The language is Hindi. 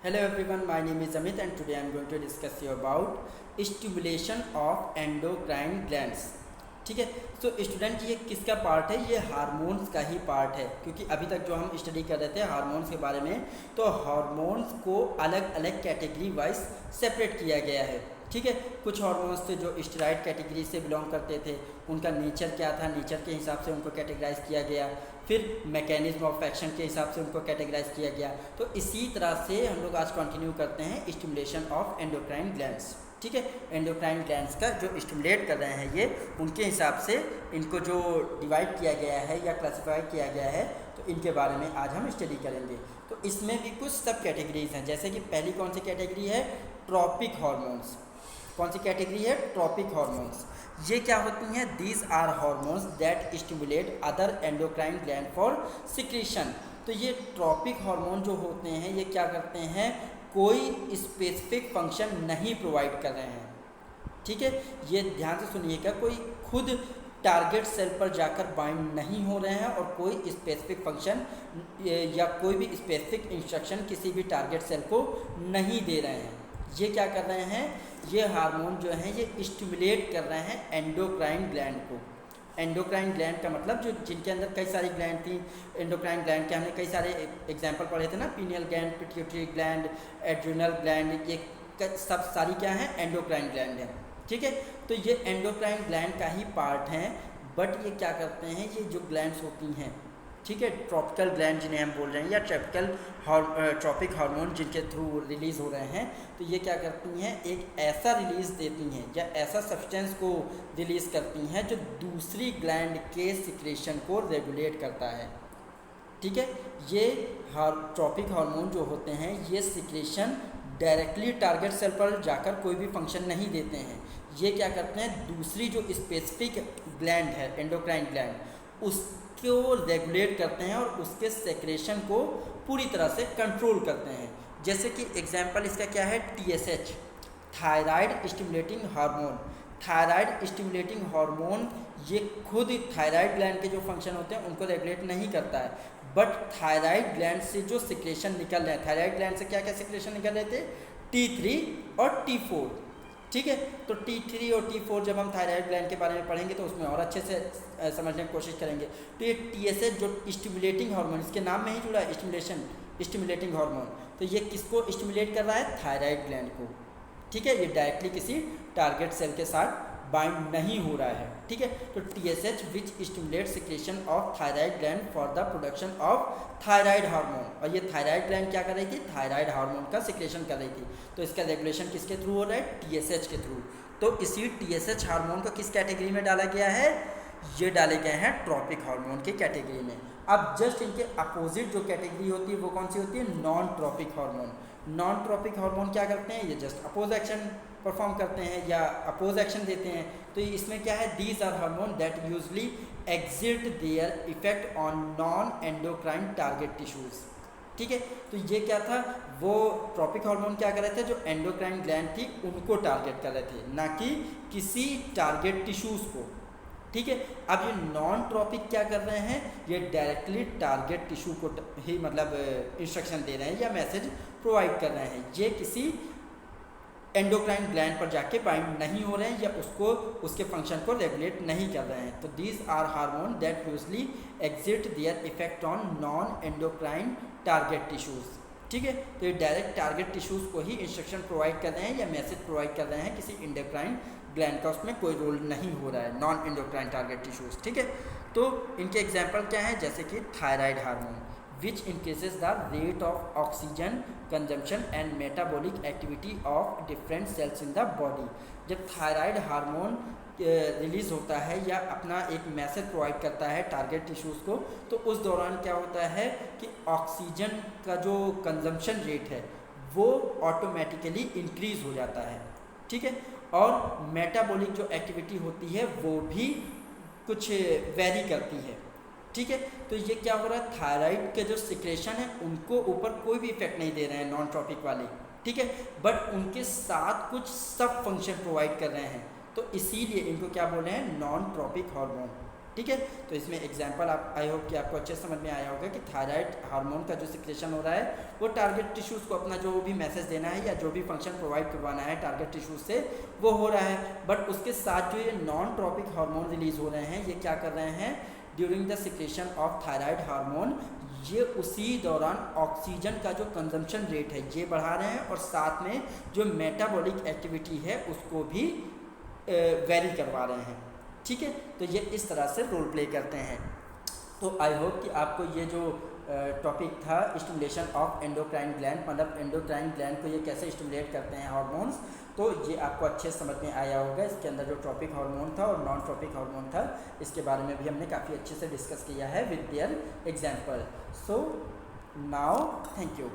Hello everyone, my name is Amit and today I am going to discuss you about stimulation of endocrine glands. ठीक है, तो स्टूडेंट ये किसका पार्ट है? ये हार्मोन्स का ही पार्ट है, क्योंकि अभी तक जो हम स्टडी कर रहे थे हार्मोन्स के बारे में, तो हार्मोन्स को अलग अलग कैटेगरी वाइज सेपरेट किया गया है। ठीक है, कुछ हार्मोन्स थे जो स्टेरॉइड कैटेगरी से बिलोंग करते थे, उनका नेचर क्या था, नेचर के हिसाब से उनको कैटेगराइज किया गया, फिर मैकेनिज्म ऑफ एक्शन के हिसाब से उनको कैटेगराइज किया गया। तो इसी तरह से हम लोग आज कंटिन्यू करते हैं स्टिमुलेशन ऑफ एंडोक्राइन ग्लैंड्स। ठीक है, एंडोक्राइन ग्लैंड्स का जो स्टिमुलेट कर रहे हैं ये उनके हिसाब से इनको जो डिवाइड किया गया है या क्लासिफाई किया गया है, तो इनके बारे में आज हम स्टडी करेंगे। तो इसमें भी कुछ सब कैटेगरीज हैं, जैसे कि पहली कौन सी कैटेगरी है? Tropic hormones. कौन सी कैटेगरी है? Tropic hormones. ये क्या होती हैं? These are hormones that stimulate other endocrine gland for secretion. तो ये ट्रॉपिक हार्मोन जो होते हैं ये क्या करते हैं? कोई स्पेसिफिक फंक्शन नहीं प्रोवाइड कर रहे हैं। ठीक है, ये ध्यान से सुनिएगा, कोई खुद टारगेट सेल पर जाकर बाइंड नहीं हो रहे हैं और कोई स्पेसिफिक फंक्शन या कोई भी स्पेसिफिक इंस्ट्रक्शन किसी भी टारगेट सेल को नहीं दे रहे हैं। ये क्या कर रहे हैं? ये हार्मोन जो हैं ये स्टिमुलेट कर रहे हैं एंडोक्राइन ग्लैंड को। एंडोक्राइन ग्लैंड का मतलब जो जिनके अंदर कई सारी ग्लैंड थी, एंडोक्राइन ग्लैंड के हमने कई सारे एग्जांपल पढ़े थे ना, pineal gland, pituitary gland, adrenal gland, ये सब सारी क्या हैं? एंडोक्राइन ग्लैंड हैं। ठीक है, तो ये एंडोक्राइन ग्लैंड का ही पार्ट हैं, बट ये क्या करते हैं? ये जो ग्लैंड्स होती हैं, ठीक है, ट्रॉपिकल ग्लैंड जिन्हें हम बोल रहे हैं या ट्रॉपिक हार्मोन जिनके थ्रू रिलीज़ हो रहे हैं, तो ये क्या करती हैं? एक ऐसा रिलीज़ देती हैं या ऐसा सब्सटेंस को रिलीज़ करती हैं जो दूसरी ग्लैंड के सिक्रेशन को रेगुलेट करता है। ठीक है, ये ट्रॉपिक हार्मोन जो होते हैं ये सिक्रेशन डायरेक्टली टारगेट सेल पर जाकर कोई भी फंक्शन नहीं देते हैं। ये क्या करते हैं? दूसरी जो स्पेसिफिक ग्लैंड है, एंडोक्राइन ग्लैंड, उसको रेगुलेट करते हैं और उसके सेक्रेशन को पूरी तरह से कंट्रोल करते हैं। जैसे कि एग्जांपल इसका क्या है? TSH, thyroid stimulating hormone. Thyroid stimulating hormone ये खुद थायराइड ग्लैंड के जो फंक्शन होते हैं उनको रेगुलेट नहीं करता है, बट थायराइड ग्लैंड से जो सिक्रेशन निकल रहे हैं, थायराइड ग्लैंड से क्या क्या सिक्रेशन निकल रहे थे? T3 और T4। ठीक है, तो T3 और T4 जब हम थायराइड ग्लैंड के बारे में पढ़ेंगे तो उसमें और अच्छे से समझने की कोशिश करेंगे। तो ये TSH जो स्टिमुलेटिंग हार्मोन, इसके नाम में ही जुड़ा है स्टिमुलेटिंग हार्मोन, तो ये किसको स्टिमुलेट कर रहा है? थायराइड ग्लैंड को। ठीक है, ये डायरेक्टली किसी टारगेट सेल के साथ बाइंड नहीं हो रहा है। ठीक है, तो TSH which stimulate secretion of thyroid gland for the production of thyroid hormone. और ये थायराइड ग्लैंड क्या कर रही थी? थायराइड हार्मोन का सिक्रेशन कर रही थी। तो इसका रेगुलेशन किसके थ्रू हो रहा है? TSH के थ्रू। तो इसी TSH हार्मोन को किस कैटेगरी में डाला गया है? ये डाले गए हैं ट्रॉपिक हार्मोन की कैटेगरी में। अब जस्ट इनके अपोजिट जो कैटेगरी होती है वो कौन सी होती है? Non tropic hormone. Non tropic hormone क्या करते हैं? ये जस्ट अपोज एक्शन परफॉर्म करते हैं या अपोज एक्शन देते हैं। तो इसमें क्या है? These are hormone that usually exert their effect on non endocrine target tissues. ठीक है, तो ये क्या था? वो ट्रॉपिक हार्मोन क्या कर रहे थे? जो एंडोक्राइन ग्लैंड थी उनको टारगेट कर रहे थे, ना कि किसी टारगेट टिश्यूज को। ठीक है, अब ये नॉन ट्रॉपिक क्या कर रहे हैं? ये डायरेक्टली टारगेट टिश्यू को ही मतलब इंस्ट्रक्शन दे रहे हैं या मैसेज प्रोवाइड कर रहे हैं। ये किसी एंडोक्राइन ग्लैंड पर जाके बाइंड नहीं हो रहे हैं या उसके फंक्शन को रेगुलेट नहीं कर रहे हैं। तो these are hormone that usually exert their effect on non endocrine target tissues. ठीक है, तो ये डायरेक्ट टारगेट टिश्यूज को ही इंस्ट्रक्शन प्रोवाइड कर रहे हैं या मैसेज प्रोवाइड कर रहे हैं, किसी एंडोक्राइन ग्लैंड का उसमें कोई रोल नहीं हो रहा है, नॉन एंडोक्राइन टारगेट टिश्यूज। ठीक है, तो इनके एग्जाम्पल क्या हैं? जैसे कि thyroid hormone which increases the rate of oxygen consumption and metabolic activity of different cells in the body। जब थायराइड हार्मोन रिलीज़ होता है या अपना एक मैसेज प्रोवाइड करता है टारगेट टिश्यूज़ को, तो उस दौरान क्या होता है कि ऑक्सीजन का जो कंजम्पशन रेट है वो ऑटोमेटिकली इंक्रीज़ हो जाता है। ठीक है, और मेटाबॉलिक जो एक्टिविटी होती है वो भी कुछ वेरी करती है। ठीक है, तो ये क्या हो रहा है? थायराइड के जो सिक्रेशन है उनको ऊपर कोई भी इफेक्ट नहीं दे रहे हैं नॉन ट्रॉपिक वाले। ठीक है, बट उनके साथ कुछ सब फंक्शन प्रोवाइड कर रहे हैं, तो इसीलिए इनको क्या बोल रहे हैं? Non tropic hormone. ठीक है। तो इसमें एग्जांपल आप आई होप कि आपको अच्छे समझ में आया होगा कि थायराइड हार्मोन का जो सिक्रेशन हो रहा है वो टारगेट टिश्यूज़ को अपना जो भी मैसेज देना है या जो भी फंक्शन प्रोवाइड करवाना है टारगेट टिश्यूज से वो हो रहा है। बट उसके साथ जो ये नॉन ट्रॉपिक हार्मोन रिलीज हो रहे हैं ये क्या कर रहे हैं, during the secretion of thyroid hormone ये उसी दौरान ऑक्सीजन का जो कंजम्पशन रेट है ये बढ़ा रहे हैं और साथ में जो मेटाबॉलिक एक्टिविटी है उसको भी वेरी करवा रहे हैं। ठीक है, तो ये इस तरह से रोल प्ले करते हैं। तो आई होप कि आपको ये जो टॉपिक था स्टिमुलेशन ऑफ एंडोक्राइन ग्लैंड, मतलब एंडोक्राइन ग्लैंड को ये कैसे स्टिमुलेट करते हैं हार्मोन्स, तो ये आपको अच्छे समझ में आया होगा। इसके अंदर जो ट्रॉपिक हार्मोन था और नॉन ट्रॉपिक हार्मोन था इसके बारे में भी हमने काफ़ी अच्छे से डिस्कस किया है with their example. So now thank you.